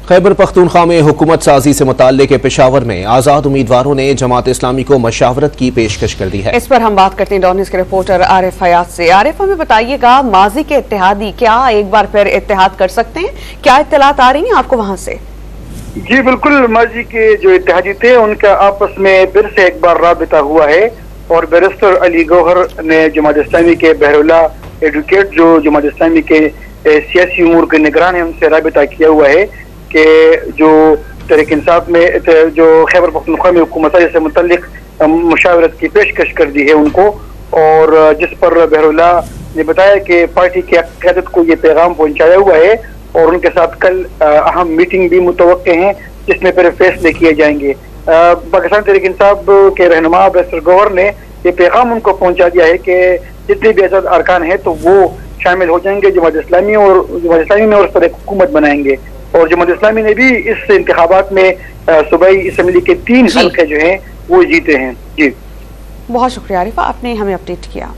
खैबर पख्तूनख्वा में हुकूमत साजी से मुताल्लिक पेशावर में आज़ाद उम्मीदवारों ने जमात इस्लामी को मशावरत की पेशकश कर दी है। इस पर हम बात करते हैं डॉन न्यूज़ के रिपोर्टर आरिफ हयात से। आरिफ, हमें बताइएगा, माजी के इत्तेहादी क्या एक बार फिर इत्तेहाद कर सकते हैं? क्या इत्तलात आ रही हैं आपको वहां से? जी बिल्कुल, माजी के जो इत्तेहादी थे उनका आपस में फिर से एक बार राबिता हुआ है और बैरिस्टर अली गौहर ने जमात इस्लामी के बहरुल्लाह एडवोकेट जो जमात इस्लामी के सियासी उमूर के निगरान है उनसे राबिता किया हुआ है कि जो तहरीक इंसाफ में जो खैबर पख्तूनख्वा में हुकूमत से मुतल्लिक मुशावरत की पेशकश कर दी है उनको, और जिस पर बहरुल्लाह ने बताया कि पार्टी की क़यादत को ये पैगाम पहुंचाया हुआ है और उनके साथ कल अहम मीटिंग भी मुतवक्के हैं जिसमें फिर फैसले किए जाएंगे। पाकिस्तान तहरीक इंसाफ के रहनुमा बैरिस्टर गौहर ने ये पैगाम उनको पहुंचा दिया है कि जितने भी आज़ाद अरकान हैं तो वो शामिल हो जाएंगे जमात इस्लामी में और उस पर एक हुकूमत बनाएंगे। और जमात इस्लामी ने भी इस इंतखाबात में सूबाई असम्बली के 3 हल्के जो हैं वो जीते हैं। जी बहुत शुक्रिया आरिफा, आपने हमें अपडेट किया।